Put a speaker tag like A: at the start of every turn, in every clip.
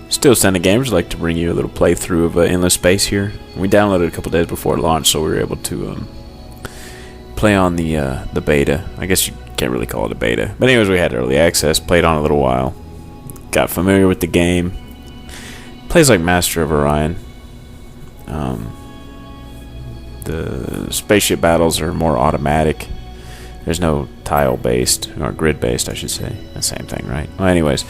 A: Still Standing Gamers, like to bring you a little playthrough of Endless Space here. We downloaded a couple days before launch, so we were able to play on the beta. I guess you can't really call it a beta, but anyways, we had early access. Played on a little while, got familiar with the game. Plays like Master of Orion. The spaceship battles are more automatic. There's no tile-based, or grid-based, I should say. The same thing, right? Well, anyways,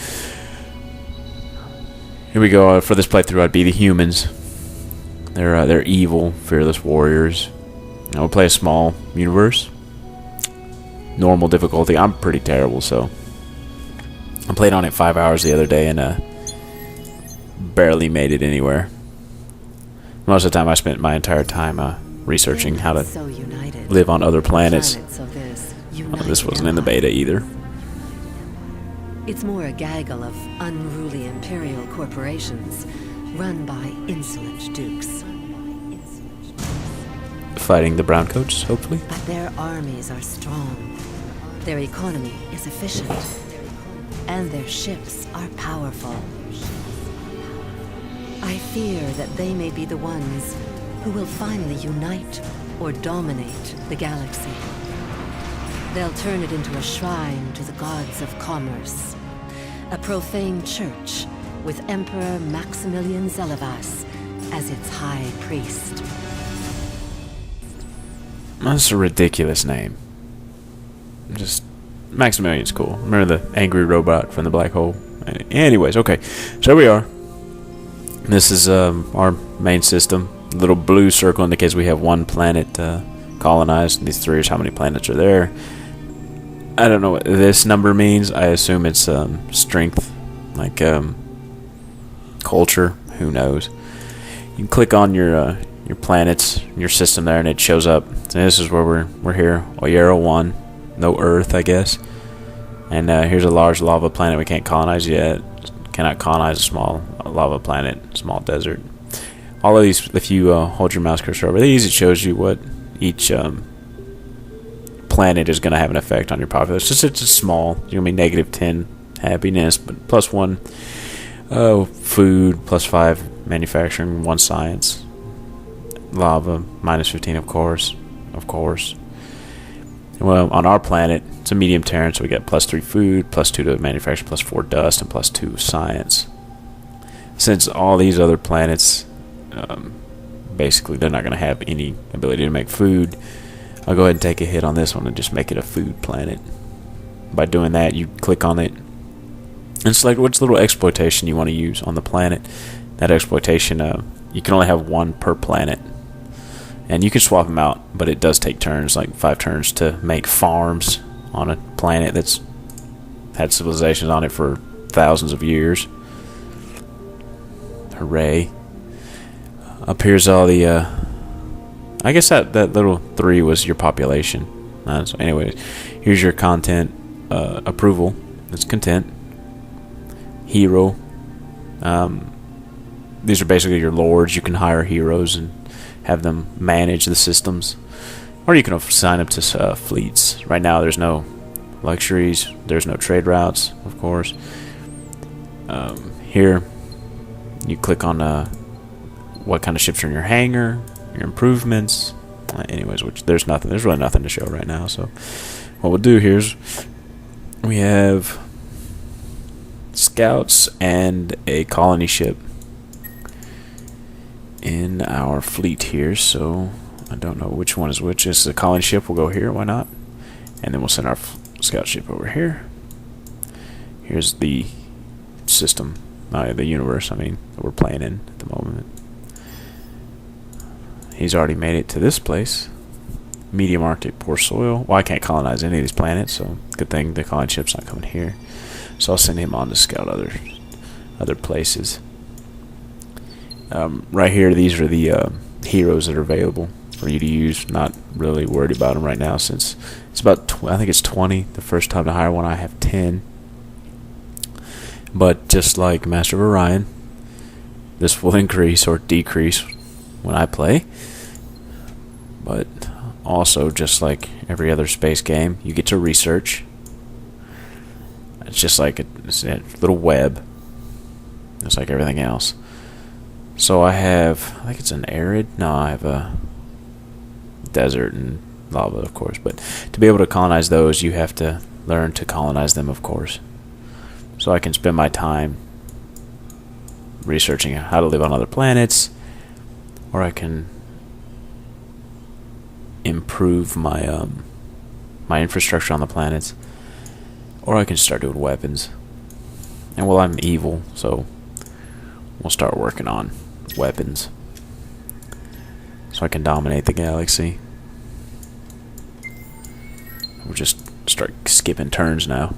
A: here we go. For this playthrough, I'd be the humans. They're evil, fearless warriors. I will play a small universe. Normal difficulty. I'm pretty terrible, so I played on it 5 hours the other day and barely made it anywhere. Most of the time, I spent my entire time researching how to live on other planets. This wasn't in the beta either.
B: It's more a gaggle of unruly imperial corporations run by insolent dukes.
A: Fighting the browncoats, hopefully.
B: But their armies are strong. Their economy is efficient. And their ships are powerful. I fear that they may be the ones who will finally unite or dominate the galaxy. They'll turn it into a shrine to the gods of commerce. A profane church with Emperor Maximilian Zelivas as its high priest.
A: That's a ridiculous name. Just Maximilian's cool. Remember the angry robot from the black hole? Anyways, okay. So here we are. This is our main system. The little blue circle indicates we have one planet colonized. These three is how many planets are there. I don't know what this number means. I assume it's strength, like culture. Who knows? You can click on your planets, your system there, and it shows up. So this is where we're here. Oyero 1, no Earth, I guess. And here's a large lava planet we can't colonize yet. Cannot colonize a small lava planet, small desert. All of these, if you hold your mouse cursor over these, it shows you what each planet is going to have an effect on your population. It's just small. You're going to be -10 happiness, but +1 food, +5 manufacturing, 1 science. Lava, -15, of course. Well, on our planet, it's a medium Terran, so we got +3 food, +2 to manufacturing, +4 dust, and +2 science. Since all these other planets, basically, they're not going to have any ability to make food, I'll go ahead and take a hit on this one and just make it a food planet. By doing that, you click on it and select which little exploitation you want to use on the planet. That exploitation, you can only have 1 per planet. And you can swap them out, but it does take turns, like 5 turns, to make farms on a planet that's had civilizations on it for thousands of years. Hooray. Up here's all the, I guess that little 3 was your population. So anyways, here's your content approval. It's content. Hero. These are basically your lords. You can hire heroes and have them manage the systems, or you can sign up to fleets. Right now there's no luxuries, there's no trade routes, of course. Here you click on what kind of ships are in your hangar, your improvements. Anyways, there's really nothing to show right now. So what we'll do here is we have scouts and a colony ship in our fleet here, so I don't know which one is which. This is a colony ship. We'll go here, why not? And then we'll send our scout ship over here. Here's the system, the universe, that we're playing in at the moment. He's already made it to this place. Medium Arctic, poor soil. Well, I can't colonize any of these planets, so good thing the colony ship's not coming here. So I'll send him on to scout other places. Right here, these are the heroes that are available for you to use. Not really worried about them right now, since it's about I think it's 20. The first time to hire one, I have 10. But just like Master of Orion, this will increase or decrease when I play. But also, just like every other space game, you get to research. It's just like it's a little web. just like everything else. So I think it's an arid. No, I have a desert and lava, of course. But to be able to colonize those, you have to learn to colonize them, of course. So I can spend my time researching how to live on other planets, or I can improve my my infrastructure on the planets, or I can start doing weapons. And well, I'm evil, so we'll start working on weapons so I can dominate the galaxy. We'll just start skipping turns now.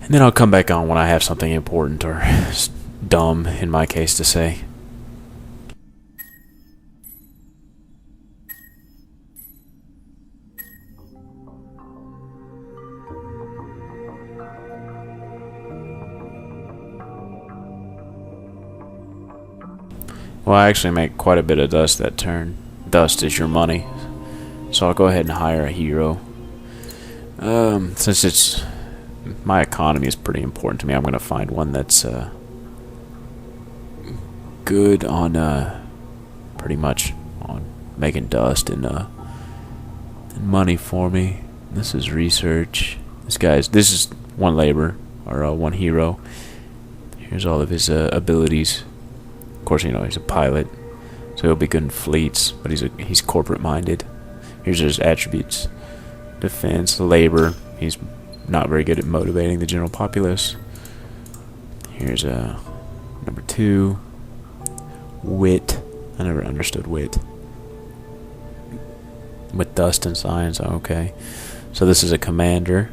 A: And then I'll come back on when I have something important or dumb, in my case, to say. Well, I actually make quite a bit of dust that turn. Dust is your money. So I'll go ahead and hire a hero. Since my economy is pretty important to me, I'm going to find one that's good on pretty much on making dust and money for me. This is research. This is one labor, or one hero. Here's all of his abilities. Of course, he's a pilot, so he'll be good in fleets, but he's corporate minded. Here's his attributes: defense, labor. He's not very good at motivating the general populace. Here's number 2, wit. I never understood wit. With dust and science, okay. So this is a commander.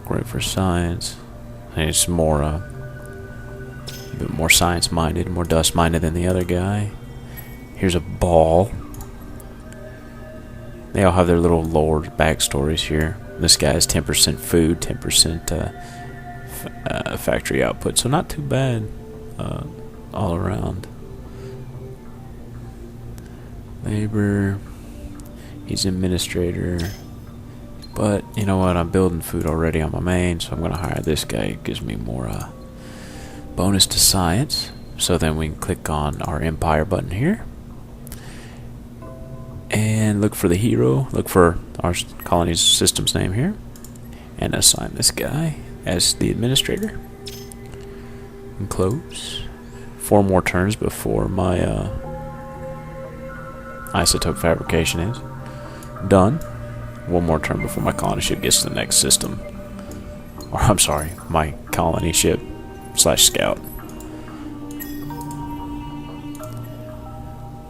A: Great for science. And it's more a bit more science-minded, more dust-minded than the other guy. Here's a ball. They all have their little lore backstories here. This guy has 10% food, 10% factory output, so not too bad all around. Labor. He's administrator. But you know what? I'm building food already on my main, so I'm going to hire this guy. It gives me more bonus to science. So then we can click on our empire button here and look for the hero. Look for our colony's system's name here and assign this guy as the administrator. And close. 4 more turns before my isotope fabrication is done. 1 more turn before my colony ship gets to the next system. Or I'm sorry, my colony ship / scout.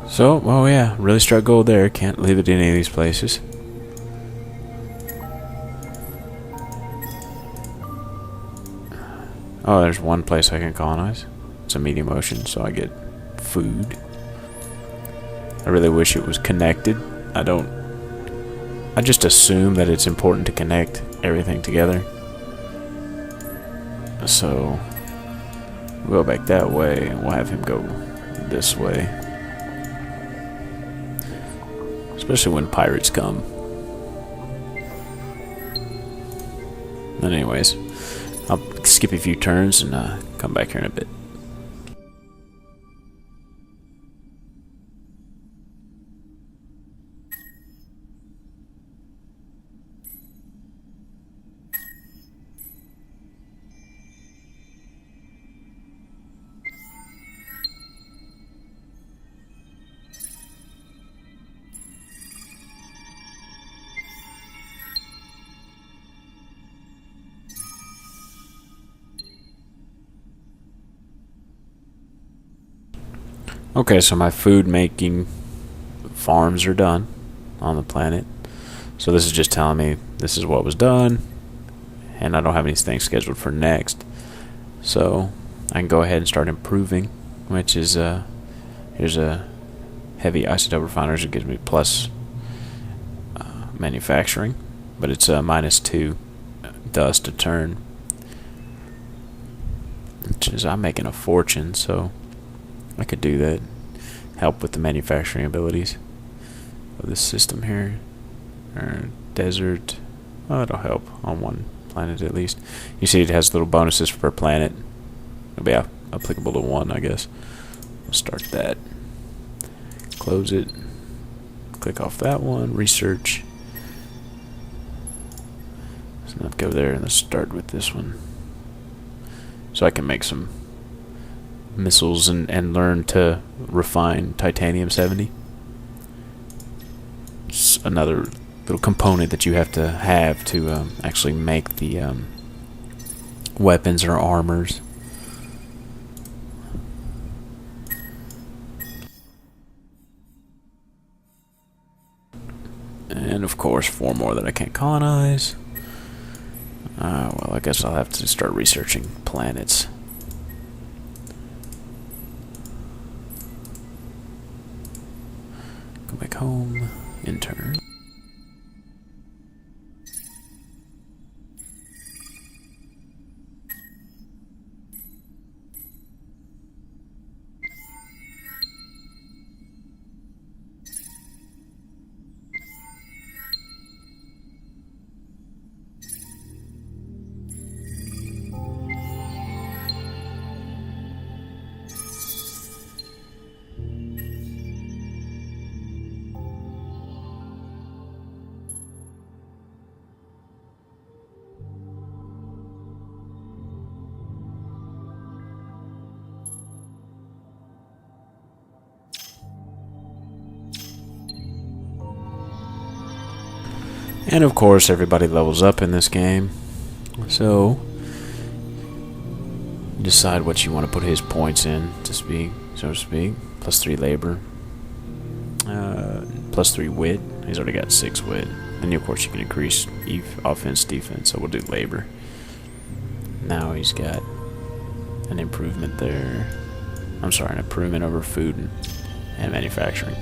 A: So, well, yeah, really struck gold there. Can't leave it in any of these places. Oh, there's one place I can colonize. It's a medium ocean, so I get food. I really wish it was connected. I just assume that it's important to connect everything together. So we'll go back that way, and we'll have him go this way. Especially when pirates come. But anyways, I'll skip a few turns and come back here in a bit. Okay, so my food making farms are done on the planet. So this is just telling me this is what was done, and I don't have anything scheduled for next. So I can go ahead and start improving, which is here's a heavy isotope refiner. It gives me plus manufacturing, but it's -2 dust a turn, which is I'm making a fortune, so I could do that. Help with the manufacturing abilities of this system here. Desert. Oh, it'll help on one planet at least. You see it has little bonuses per planet. It'll be applicable to one, I guess. We'll start that. Close it. Click off that one. Research. Let's not go there, and let's start with this one. So I can make some missiles and learn to refine titanium-70. It's another little component that you have to actually make the weapons or armors. And of course 4 more that I can't colonize. Well, I guess I'll have to start researching planets. Go back home. Intern. And of course, everybody levels up in this game. So, decide what you want to put his points in, so to speak. +3 labor. +3 wit. He's already got 6 wit. And of course, you can increase offense, defense. So we'll do labor. Now he's got an improvement there. I'm sorry, an improvement over food and manufacturing.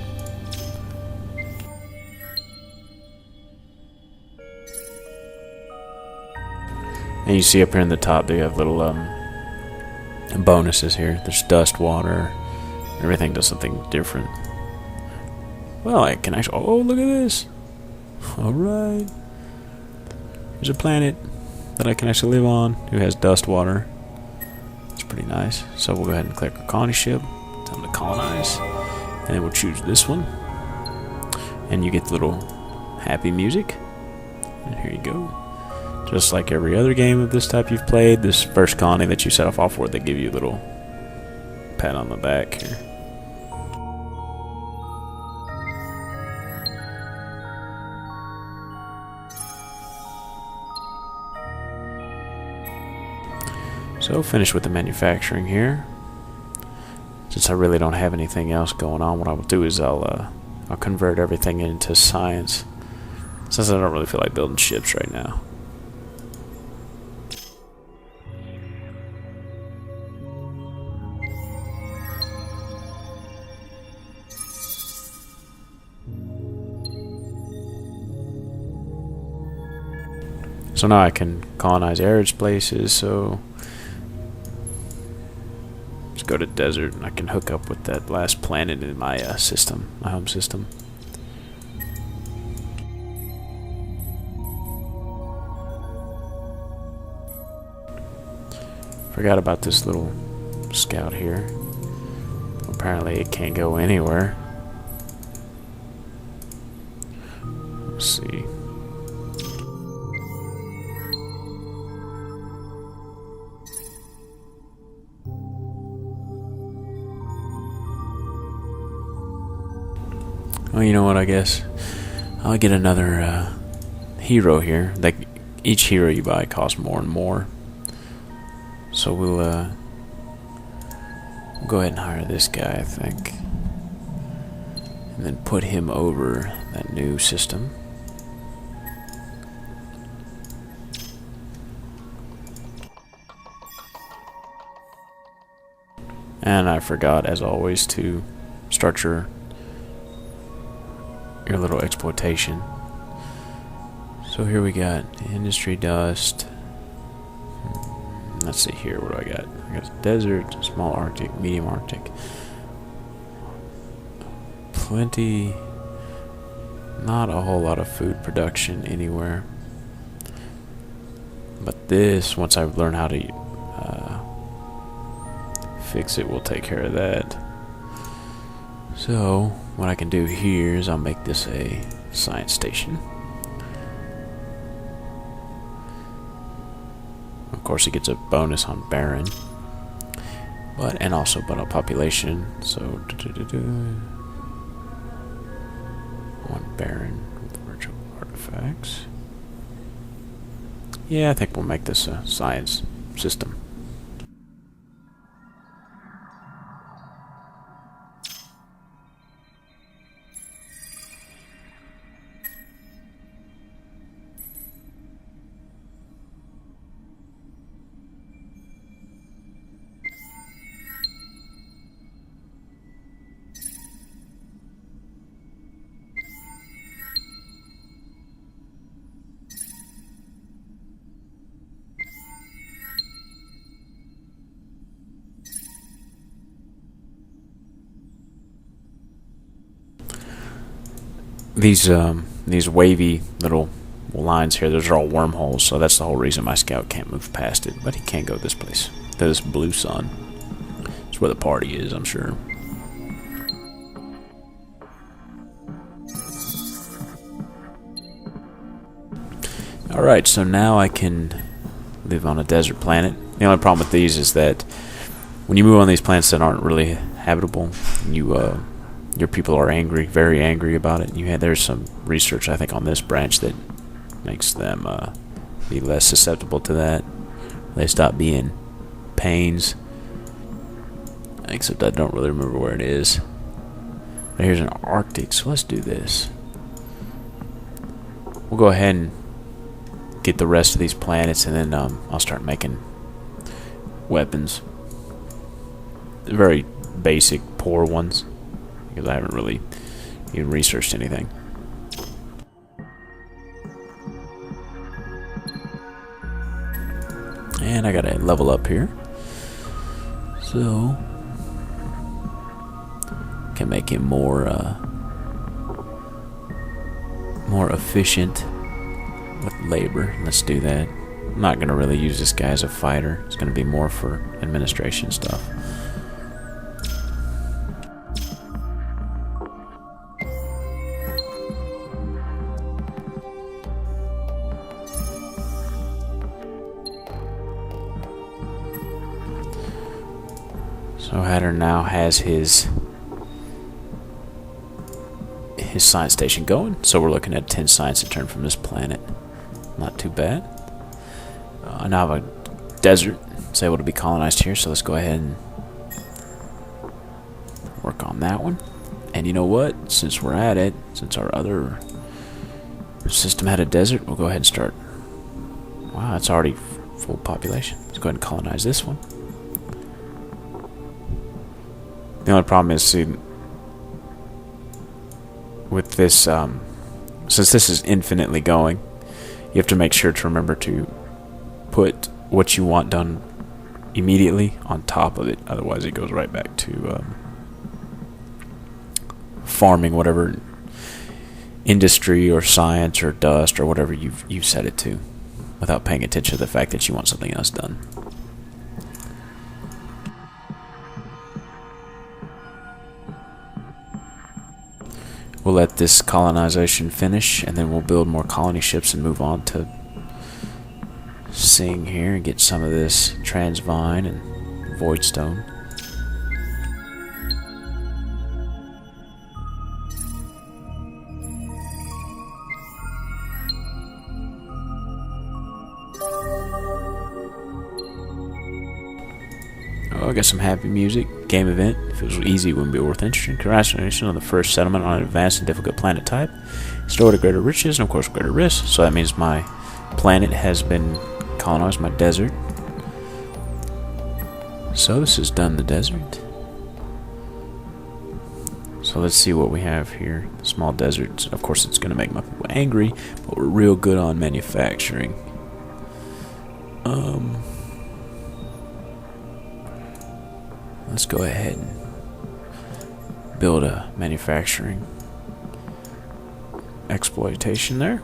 A: And you see up here in the top, they have little bonuses here. There's dust, water. Everything does something different. Well, I can actually... Oh, look at this. Alright. There's a planet that I can actually live on who has dust, water. It's pretty nice. So we'll go ahead and click our colony ship. Time to colonize. And then we'll choose this one. And you get the little happy music. And here you go. Just like every other game of this type you've played, this first colony that you set off for, they give you a little pat on the back here. So finish with the manufacturing here. Since I really don't have anything else going on, what I will do is I'll convert everything into science. Since I don't really feel like building ships right now. So now I can colonize arid places, so let's go to desert and I can hook up with that last planet in my system, my home system. Forgot about this little scout here. Apparently it can't go anywhere. Let's see. Well, you know what, I guess I'll get another hero here. Like, each hero you buy costs more and more. So we'll go ahead and hire this guy, I think. And then put him over that new system. And I forgot, as always, to start your little exploitation. So here we got industry dust. Let's see here, what do I got? I got desert, small Arctic, medium Arctic. Plenty, not a whole lot of food production anywhere. But this, once I learn how to fix it, we'll take care of that. So what I can do here is I'll make this a science station. Of course, it gets a bonus on Baron, and also on population. So 1 Baron with virtual artifacts. Yeah, I think we'll make this a science system. These wavy little lines here, those are all wormholes, so that's the whole reason my scout can't move past it. But he can go this place, to this blue sun. It's where the party is, I'm sure. Alright, so now I can live on a desert planet. The only problem with these is that when you move on these planets that aren't really habitable, your people are angry, very angry about it. There's some research, I think, on this branch that makes them be less susceptible to that. They stop being pains. Except I don't really remember where it is. But here's an Arctic, so let's do this. We'll go ahead and get the rest of these planets, and then I'll start making weapons. Very basic, poor ones, because I haven't really even researched anything. And I gotta level up here, so can make him more efficient with labor. Let's do that. I'm not gonna really use this guy as a fighter. It's gonna be more for administration stuff. So Hatter now has his science station going, so we're looking at 10 science a turn from this planet. Not too bad. Now I have a desert. It's able to be colonized here, so let's go ahead and work on that one. And you know what? Since we're at it, since our other system had a desert, we'll go ahead and start. Wow, it's already full population. Let's go ahead and colonize this one. The only problem is, see, with this, since this is infinitely going, you have to make sure to remember to put what you want done immediately on top of it. Otherwise, it goes right back to farming whatever industry or science or dust or whatever you've set it to, without paying attention to the fact that you want something else done. We'll let this colonization finish, and then we'll build more colony ships and move on to Sing here and get some of this Transvine and Voidstone. Oh, I got some happy music. Game event. If it was easy, it wouldn't be worth interesting. Congratulations on the first settlement on an advanced and difficult planet type. Stored at greater riches and, of course, greater risk. So that means my planet has been colonized, my desert. So this has done the desert. So let's see what we have here. Small deserts. Of course, it's going to make my people angry, but we're real good on manufacturing. Let's go ahead and build a manufacturing exploitation there.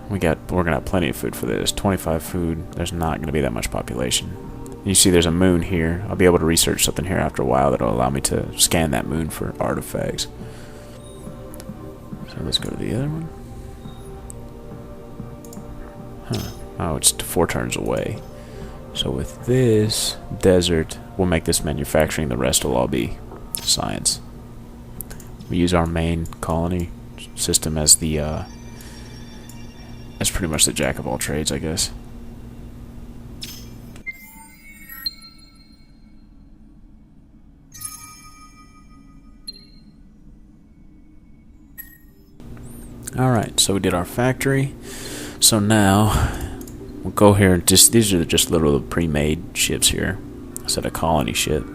A: we're gonna have plenty of food for this. 25 food. There's not gonna be that much population. You see, there's a moon here. I'll be able to research something here after a while that'll allow me to scan that moon for artifacts. So let's go to the other one. Huh. Oh, it's 4 turns away. So with this desert, we'll make this manufacturing. The rest will all be science. We use our main colony system as the as pretty much the jack of all trades, I guess. Alright, so we did our factory. So now we'll go here and these are just little pre-made ships here. I said a colony ship.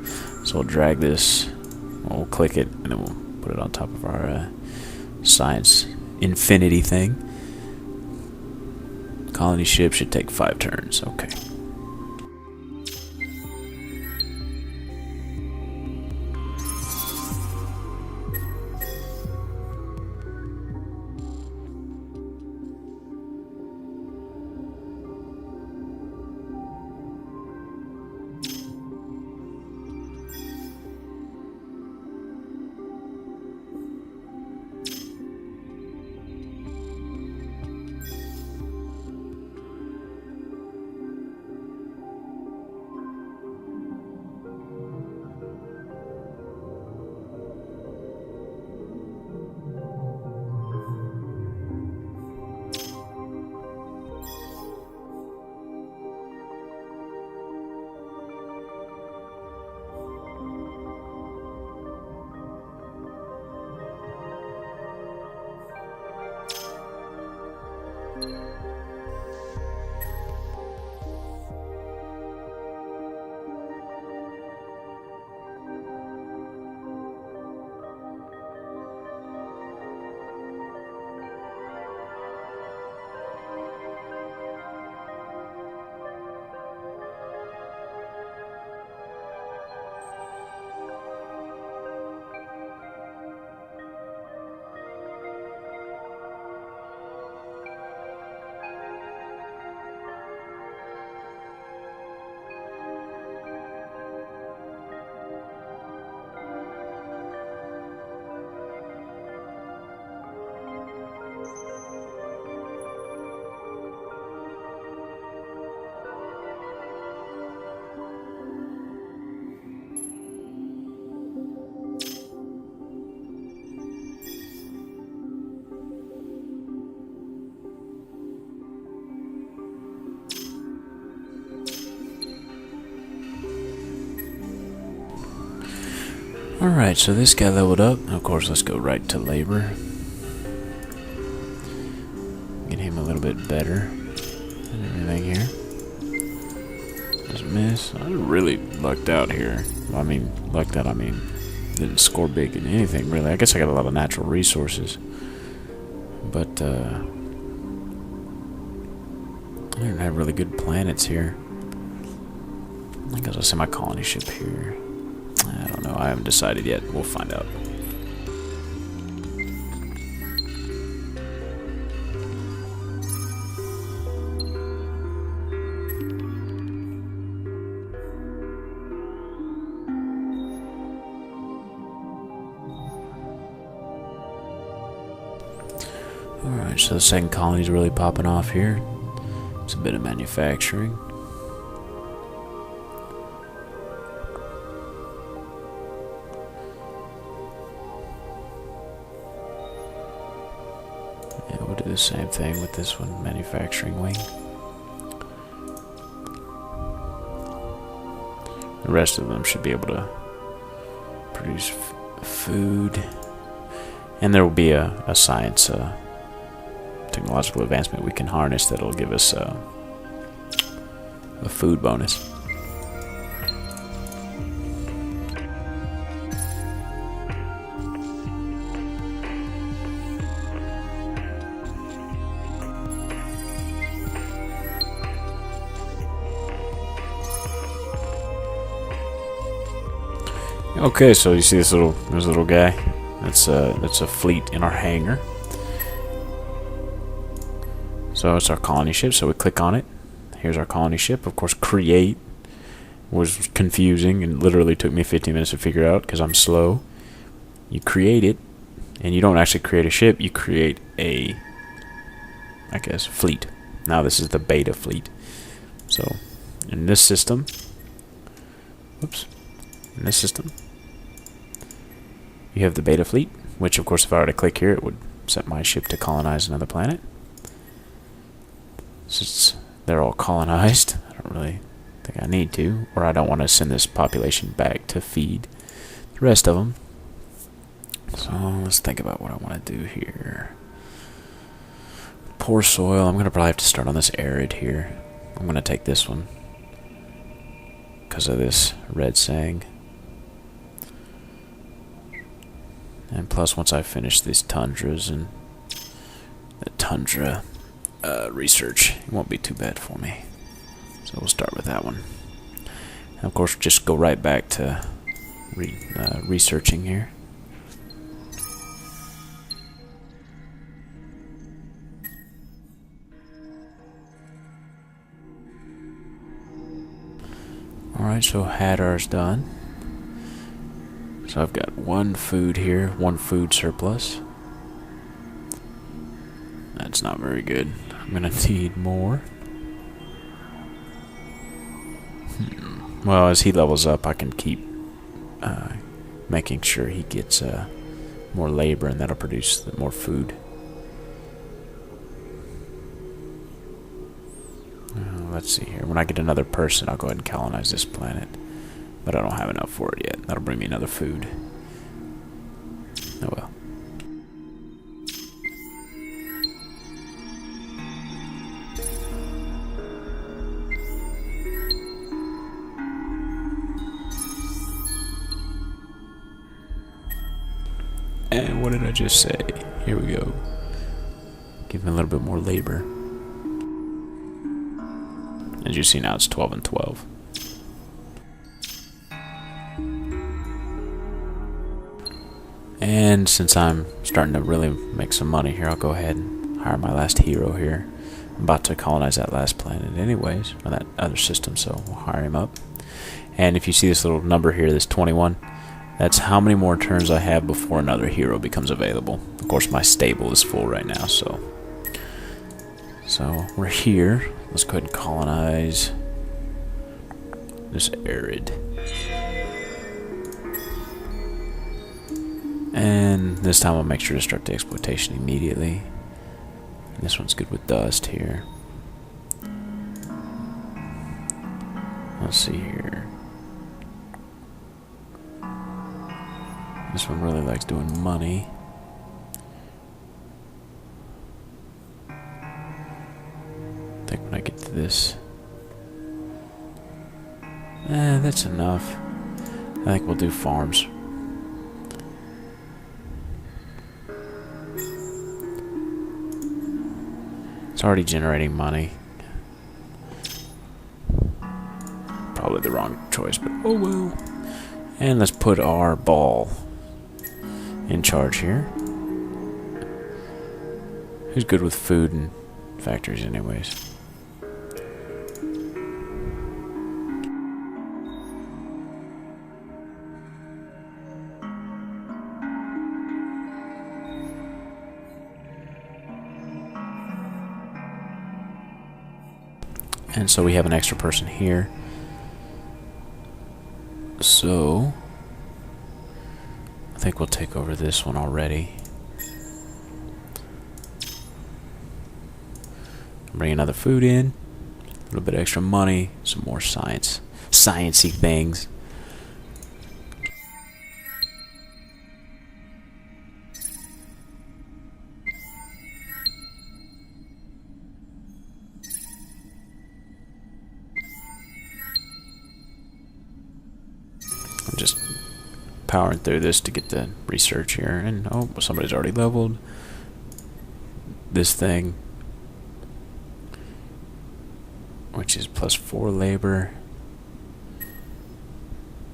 A: So we'll drag this, we'll click it, and then we'll put it on top of our science infinity thing. Colony ship should take 5 turns. Okay. Alright, so this guy leveled up. Of course, let's go right to labor. Get him a little bit better and everything here. Just miss. I really lucked out here. I mean, lucked out, I mean, didn't score big in anything, really. I guess I got a lot of natural resources. But, I didn't have really good planets here. I guess I'll send my colony ship here. I don't know. I haven't decided yet. We'll find out. Alright, so the second colony's really popping off here. It's a bit of manufacturing. We'll do the same thing with this one, manufacturing wing. The rest of them should be able to produce food. And there will be a science technological advancement we can harness that'll give us a food bonus. Okay, so you see this little guy. That's a fleet in our hangar. So So it's our colony ship, so we click on it. Here's our colony ship. Of course, create was confusing and literally took me 15 minutes to figure out because I'm slow. You create it, and you don't actually create a ship, you create a, I guess, fleet. Now this is the beta fleet. So, in this system, in this system, you have the beta fleet, which of course if I were to click here, it would set my ship to colonize another planet. Since they're all colonized, I don't really think I need to, or I don't want to send this population back to feed the rest of them. So let's think about what I want to do here. Poor soil. I'm going to probably have to start on this arid here. I'm going to take this one because of this red saying. And plus, once I finish these tundras and the tundra research, it won't be too bad for me. So we'll start with that one. And of course, just go right back to researching here. Alright, so Hadar's done. So I've got one food here, one food surplus. That's not very good. I'm gonna need more. Well, as he levels up, I can keep making sure he gets more labor, and that'll produce more food. Let's see here. When I get another person, I'll go ahead and colonize this planet. But I don't have enough for it yet. That'll bring me another food. Oh well. And what did I just say? Here we go. Give me a little bit more labor. As you see now, it's 12 and 12. And since I'm starting to really make some money here, I'll go ahead and hire my last hero here. I'm about to colonize that last planet anyways, or that other system, so we'll hire him up. And if you see this little number here, this 21, that's how many more turns I have before another hero becomes available. Of course, my stable is full right now, so we're here. Let's go ahead and colonize this arid. And this time I'll make sure to start the exploitation immediately. And this one's good with dust here. Let's see here. This one really likes doing money. I think when I get to this, that's enough. I think we'll do farms. It's already generating money. Probably the wrong choice, but oh well. And let's put our ball in charge here. Who's good with food and factories anyways? And so we have an extra person here. So I think we'll take over this one already. Bring another food in. A little bit extra money. Some more sciencey things. I'm just powering through this to get the research here, and oh, somebody's already leveled this thing, which is +4 labor.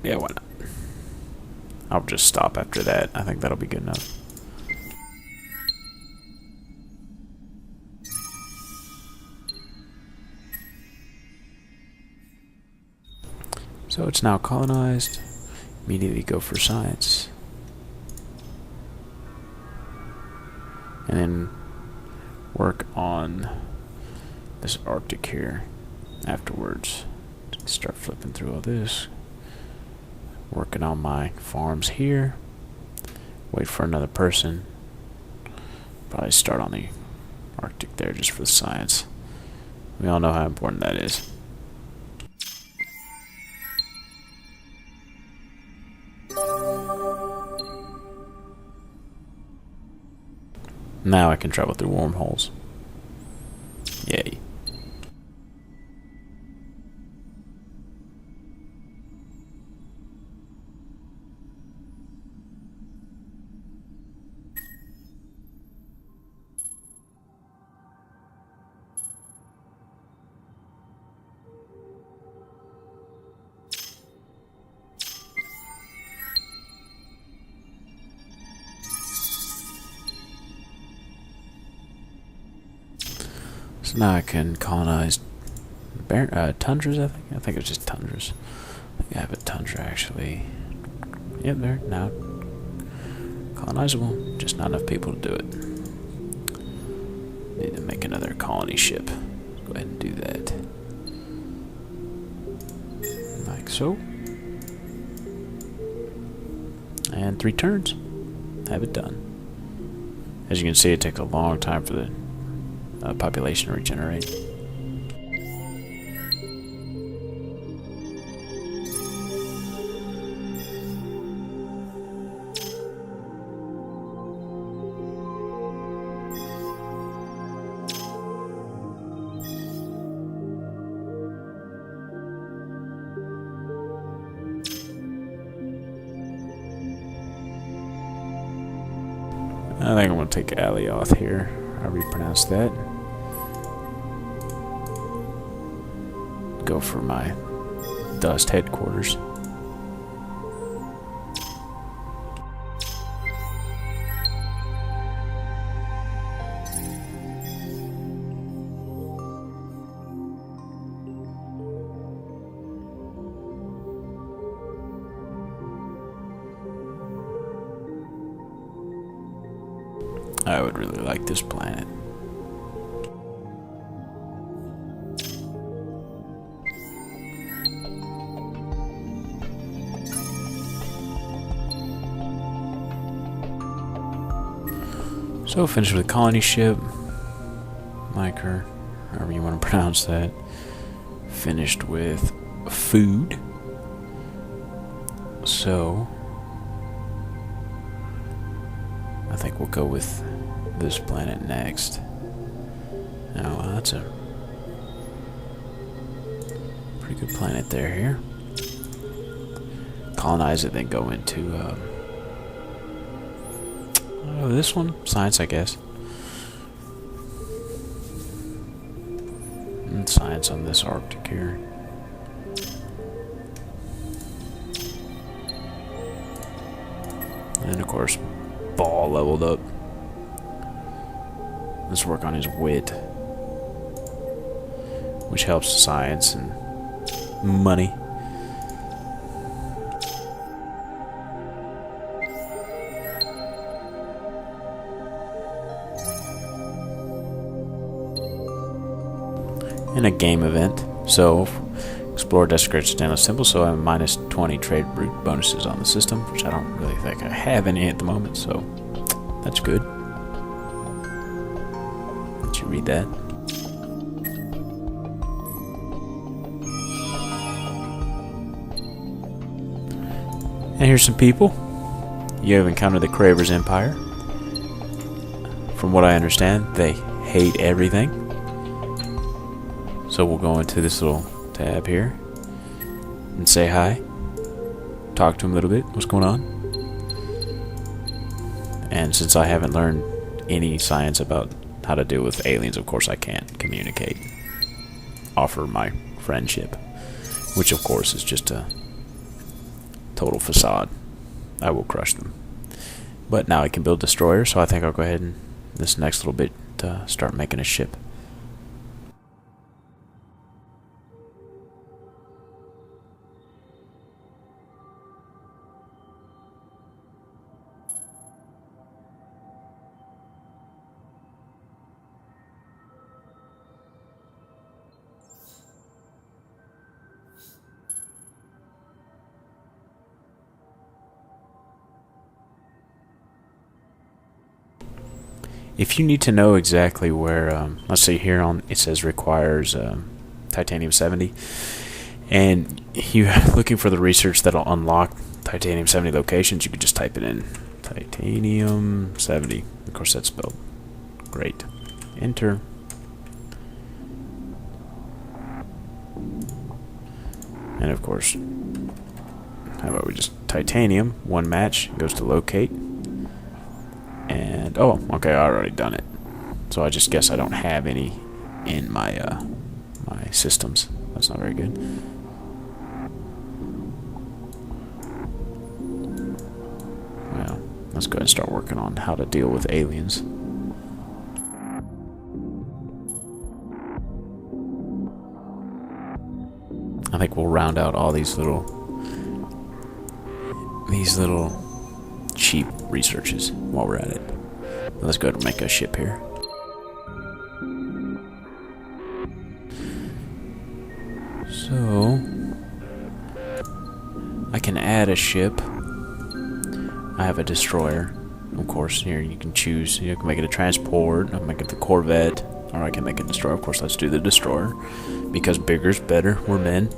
A: Yeah, why not? I'll just stop after that. I think that'll be good enough. So it's now colonized. Immediately go for science. And then work on this Arctic here afterwards. Start flipping through all this. Working on my farms here. Wait for another person. Probably start on the Arctic there just for the science. We all know how important that is. Now I can travel through wormholes. Yay. So now I can colonize tundras, I think. I think it's just tundras. I think I have a tundra, actually. Yep, there, now. Colonizable. Just not enough people to do it. Need to make another colony ship. Go ahead and do that. Like so. And 3 turns. Have it done. As you can see, it takes a long time for the population to regenerate. I think I'm going to take Alioth here, however you pronounce that. Go for my dust headquarters. I would really like this planet. So finished with a colony ship. Miker, however you want to pronounce that. Finished with food. So I think we'll go with this planet next. Now that's a pretty good planet there here. Colonize it, then go into this one? Science, I guess. And science on this Arctic here. And of course, Ball leveled up. Let's work on his wit, which helps science and money. In a game event, so explore desecrated stainless temple, so I have minus 20 trade route bonuses on the system, which I don't really think I have any at the moment, so that's good. Did you read that? And here's some people. You have encountered the Cravers Empire. From what I understand, they hate everything. So we'll go into this little tab here and say hi. Talk to him a little bit. What's going on? And since I haven't learned any science about how to deal with aliens, of course I can't communicate. Offer my friendship, which of course is just a total facade. I will crush them. But now I can build destroyers, so I think I'll go ahead and this next little bit start making a ship. if you need to know exactly where, let's see here on it says requires titanium 70, and you're looking for the research that'll unlock titanium 70 locations, you could just type it in titanium 70. Of course, that's spelled great. Enter. And of course, how about we just titanium, one match, goes to locate. And, oh, okay, I already done it. So I just guess I don't have any in my my systems. That's not very good. Well, let's go ahead and start working on how to deal with aliens. I think we'll round out all these little cheap researches while we're at it. Let's go ahead and make a ship here. So I can add a ship. I have a destroyer. Of course, here you can choose. You can make it a transport, I can make it the Corvette, or I can make a destroyer. Of course, let's do the destroyer because bigger's better. We're men.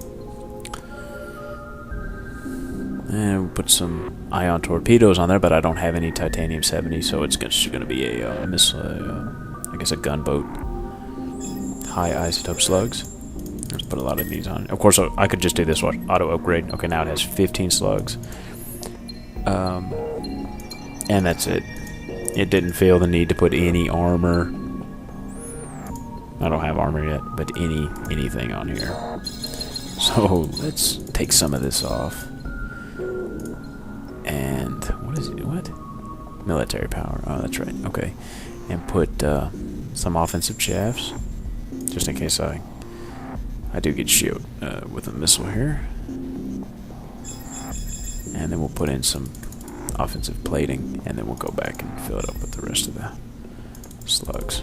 A: And we'll put some ion torpedoes on there, but I don't have any titanium 70, so it's just going to be a missile, I guess a gunboat. High isotope slugs. Let's put a lot of these on. Of course, I could just do this one, auto upgrade. Okay, now it has 15 slugs. And that's it. It didn't feel the need to put any armor. I don't have armor yet, but anything on here. So let's take some of this off. And what is it? What? Military power. Oh, that's right. Okay. And put some offensive shafts, just in case I do get shot with a missile here. And then we'll put in some offensive plating, and then we'll go back and fill it up with the rest of the slugs.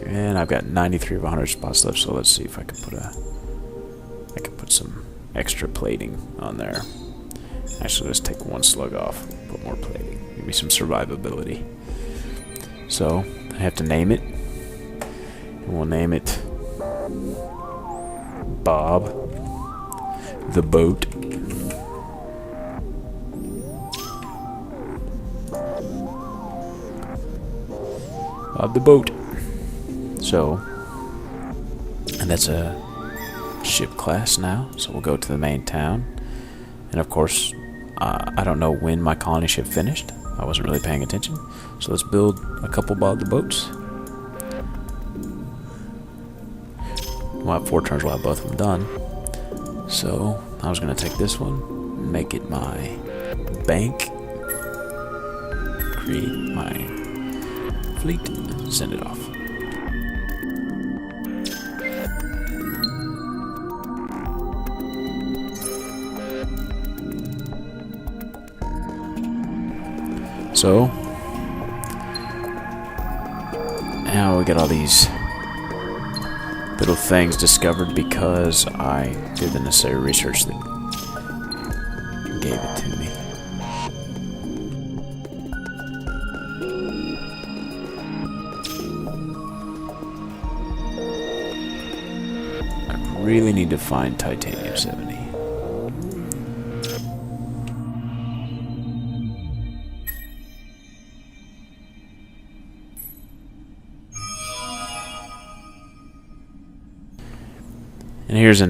A: And I've got 93 of 100 spots left, so let's see if I can put some extra plating on there. Actually, let's take one slug off, put more plating, give me some survivability. So I have to name it, and we'll name it Bob the Boat. Bob the Boat. So, and that's a ship class now, so we'll go to the main town. And of course, I don't know when my colony ship finished. I wasn't really paying attention. So let's build a couple Bob the Boats. We'll have 4 turns, we'll have both of them done. So I was going to take this one, make it my bank, create my fleet, send it off. So now we got all these little things discovered because I did the necessary research that gave it to me. I really need to find titanium 70. And here's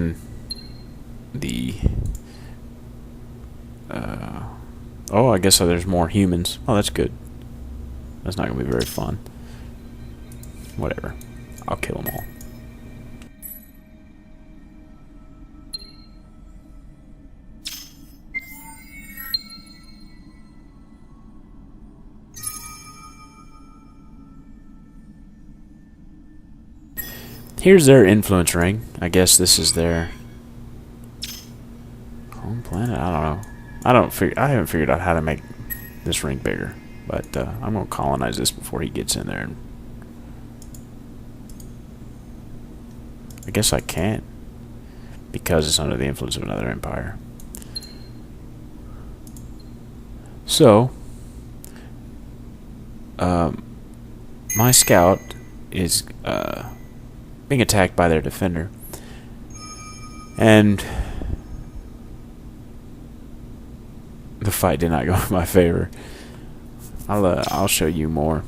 A: oh, I guess there's more humans. Oh, that's good. That's not going to be very fun. Whatever. I'll kill them all. Here's their influence ring. I guess this is their home planet. I don't know. I haven't figured out how to make this ring bigger, but I'm gonna colonize this before he gets in there. And I guess I can't because it's under the influence of another empire. So, my scout is being attacked by their defender, and the fight did not go in my favor. I'll show you more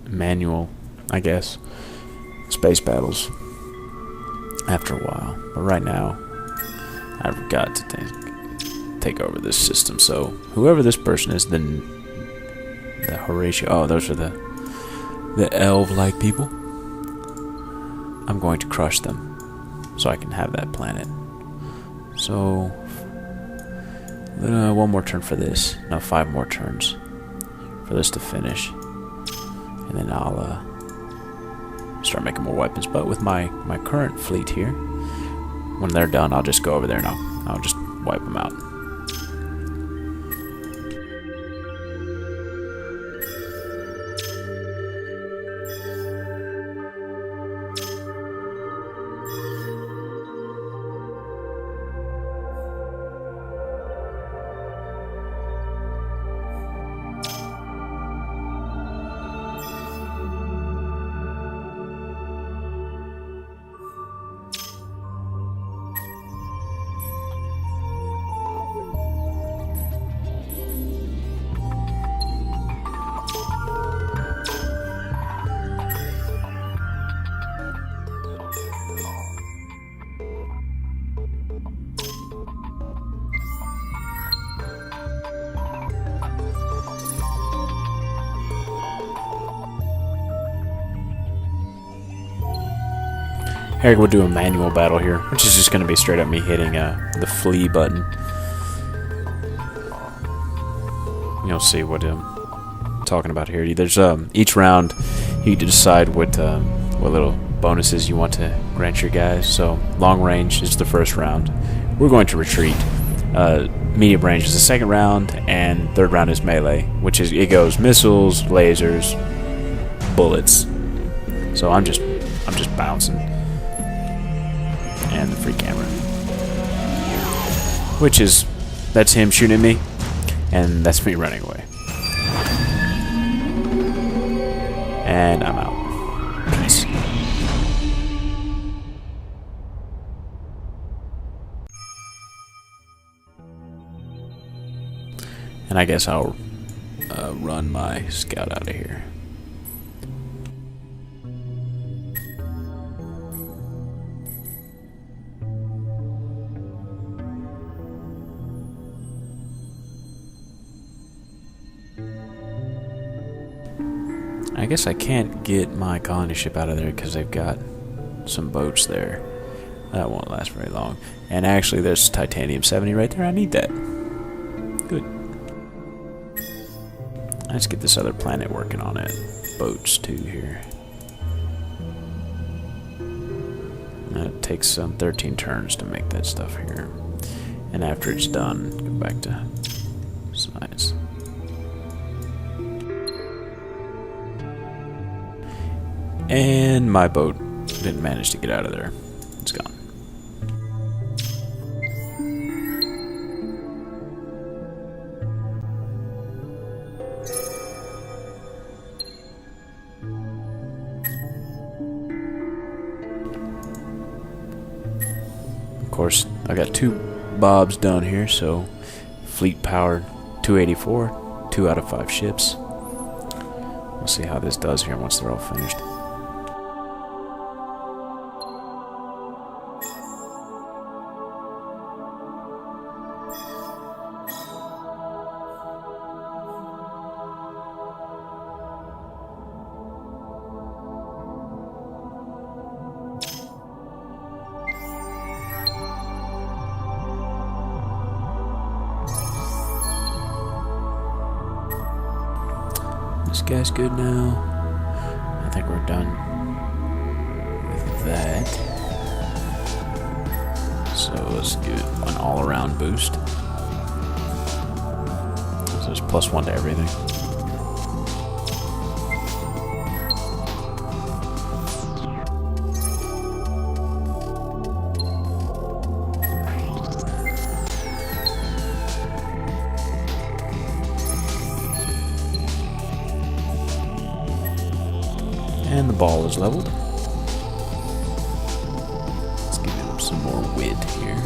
A: manual, I guess, space battles after a while. But right now, I've got to take over this system. So whoever this person is, then the Horatio. Oh, those are the elf-like people. I'm going to crush them so I can have that planet. So one more turn for this. No, 5 more turns for this to finish, and then I'll start making more weapons. But with my current fleet here, when they're done, I'll just go over there and I'll just wipe them out. Eric will do a manual battle here, which is just going to be straight up me hitting the flee button. You'll see what I'm talking about here. There's each round you get to decide what little bonuses you want to grant your guys. So long range is the first round. We're going to retreat. Medium range is the second round, and third round is melee, which is it goes missiles, lasers, bullets. So I'm just bouncing. And the free camera, which is that's him shooting at me, and that's me running away, and I'm out. Peace. And I guess I'll run my scout out of here. I guess I can't get my colony ship out of there because they've got some boats there. That won't last very long. And actually, there's titanium 70 right there. I need that. Good. Let's get this other planet working on it. Boats too here. It takes 13 turns to make that stuff here. And after it's done, go back to science. And my boat didn't manage to get out of there. It's gone. Of course, I got 2 Bobs done here, so fleet powered 284, 2 out of 5 ships. We'll see how this does here once they're all finished. This guy's good now. I think we're done with that. So let's give it an all-around boost. So there's +1 to everything. ball is leveled. Let's give him some more wit here.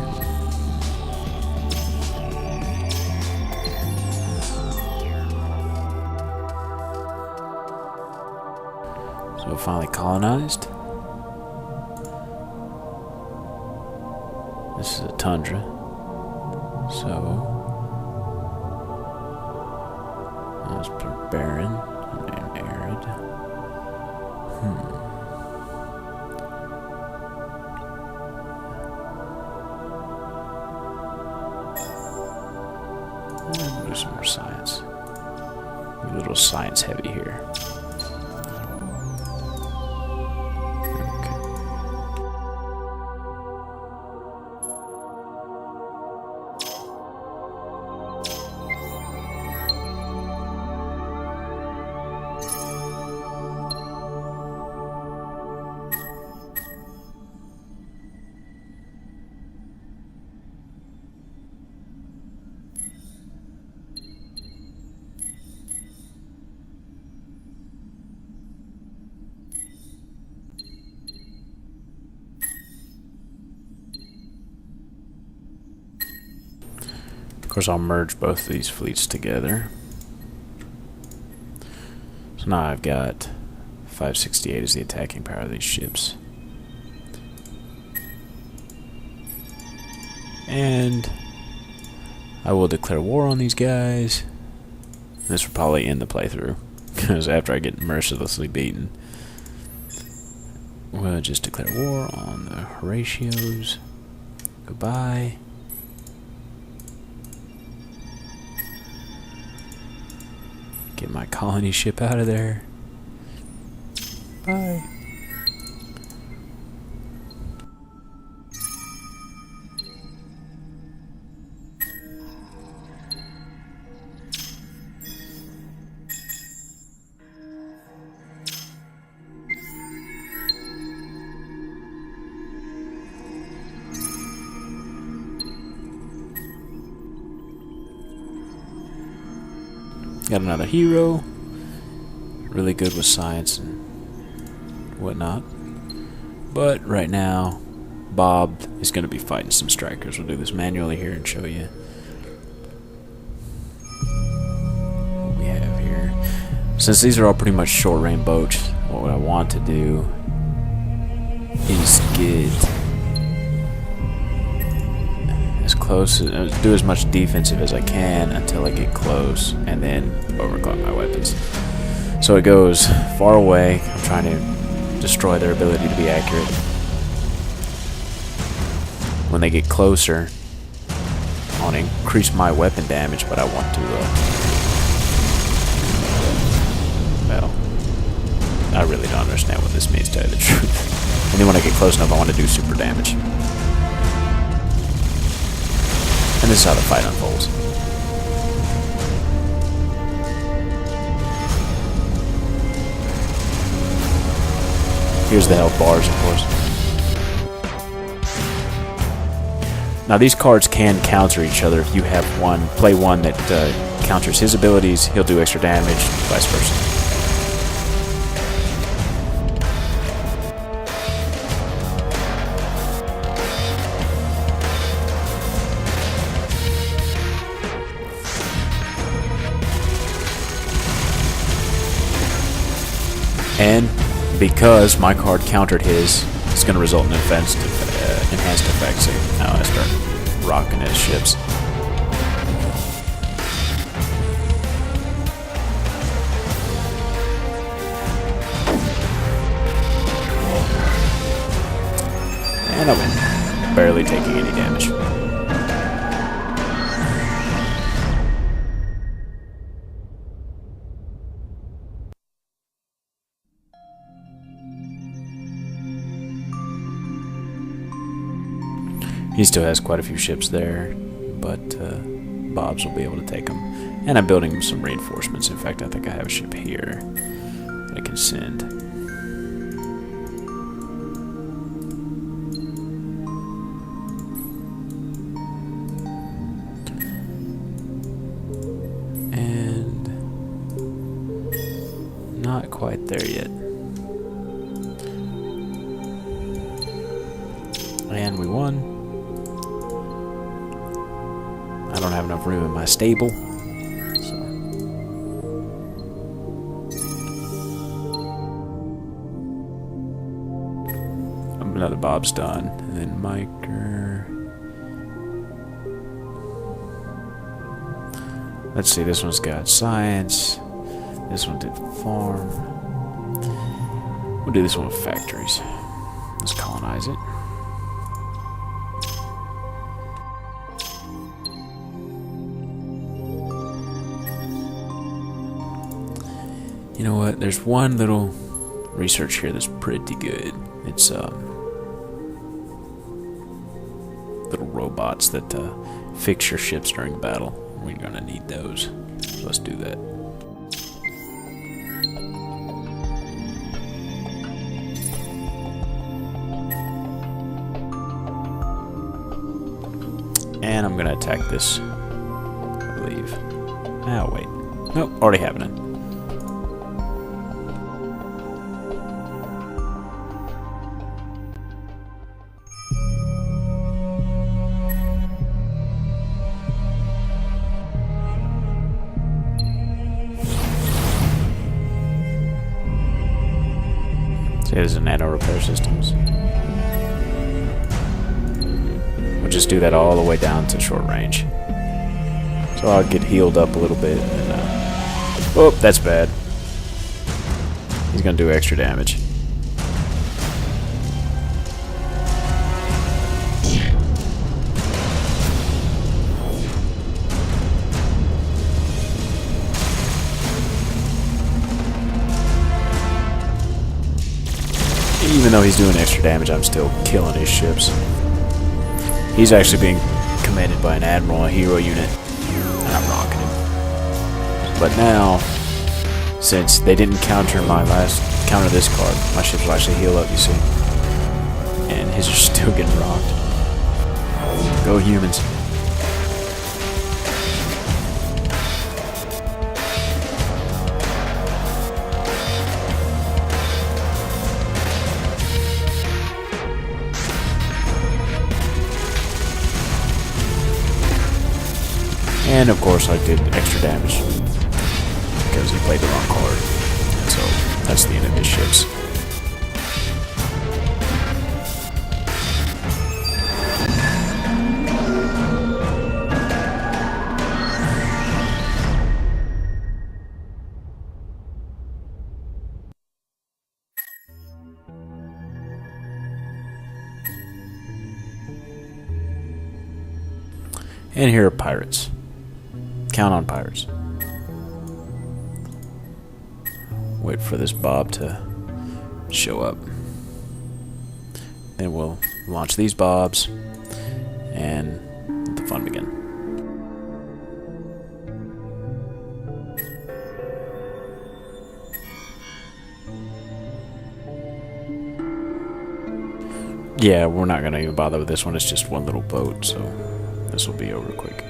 A: So finally colonized. This is a tundra. So that's barren and arid. Do some more science. Be a little science heavy here. Of course, I'll merge both of these fleets together. So now I've got 568 as the attacking power of these ships. And I will declare war on these guys. This will probably end the playthrough, because after I get mercilessly beaten, we'll just declare war on the Horatios. Goodbye. Get my colony ship out of there. Bye. Got another hero. Really good with science and whatnot. But right now, Bob is going to be fighting some strikers. We'll do this manually here and show you what we have here. Since these are all pretty much short-range boats, what I want to do is get as close, do as much defensive as I can until I get close, and then overclock my weapons. So it goes far away. I'm trying to destroy their ability to be accurate. When they get closer, I want to increase my weapon damage, but I want to, well, I really don't understand what this means, to tell you the truth. And then when I get close enough, I want to do super damage. And this is how the fight unfolds. Here's the health bars, of course. Now these cards can counter each other. If you have one, play one that counters his abilities, he'll do extra damage, vice versa. And because my card countered his, it's going to result in enhanced effects. So now I start rocking his ships. And I'm barely taking any damage. He still has quite a few ships there, but Bob's will be able to take them. And I'm building him some reinforcements. In fact, I think I have a ship here that I can send. And... not quite there yet. But And we won. I don't have enough room in my stable. So. Another Bob's done. And then Miker. Let's see, this one's got science. This one did farm. We'll do this one with factories. Let's colonize it. You know what? There's one little research here that's pretty good. It's little robots that fix your ships during battle. We're gonna need those. So let's do that. And I'm gonna attack this, I believe. Oh, wait. Nope, already happening. See, there's a nano repair systems. We'll just do that all the way down to short range. So I'll get healed up a little bit. And, oh, that's bad. He's gonna do extra damage. Even though he's doing extra damage, I'm still killing his ships. He's actually being commanded by an admiral, a hero unit, and I'm rocking him. But now, since they didn't counter this card, my ships will actually heal up, you see. And his are still getting rocked. Go humans. And of course I did extra damage because he played the wrong card. And so that's the end of his ships. And here are pirates. Count on pirates. Wait for this Bob to show up. Then we'll launch these Bobs and let the fun begin. Yeah, we're not going to even bother with this one. It's just one little boat, so this will be over quick.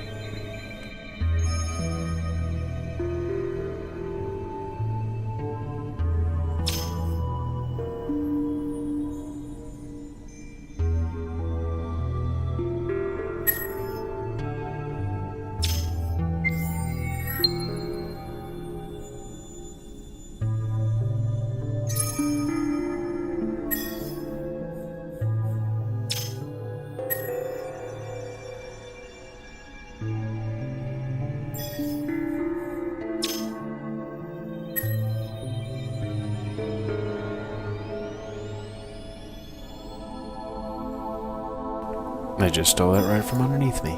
A: They just stole that right from underneath me.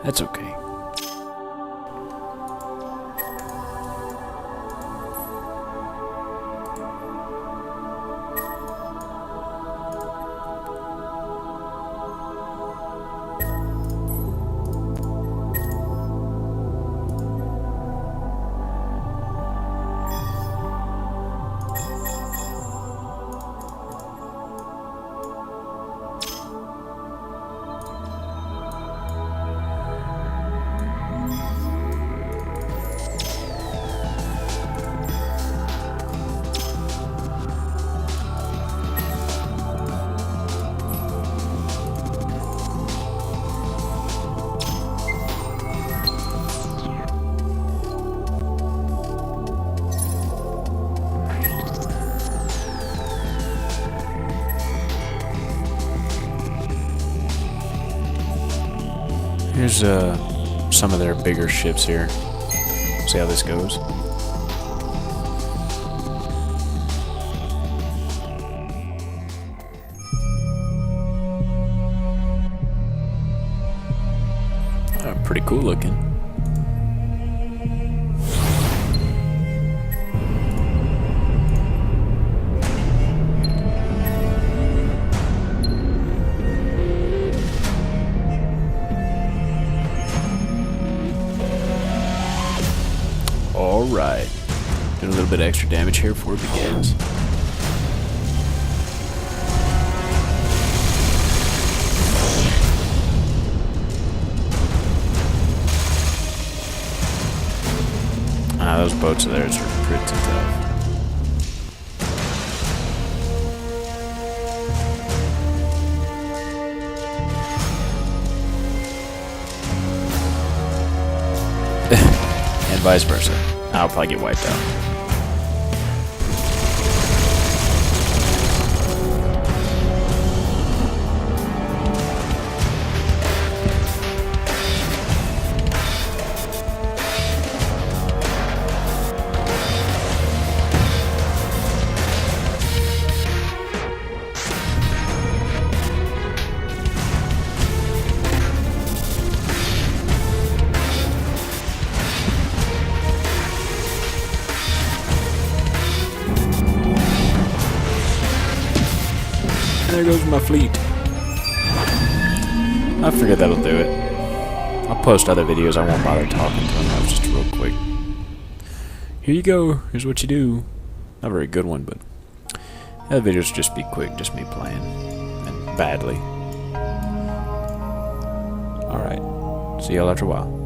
A: That's okay. Here's some of their bigger ships here. See how this goes. Pretty cool looking. Alright. Doing a little bit of extra damage here before it begins. Those boats of theirs are pretty tough. And vice versa. I'll probably get wiped out. There goes my fleet. I figured that'll do it. I'll post other videos. I won't bother talking to them. That was just real quick. Here you go. Here's what you do. Not a very good one, but that videos just be quick. Just me playing. And badly. Alright. See y'all after a while.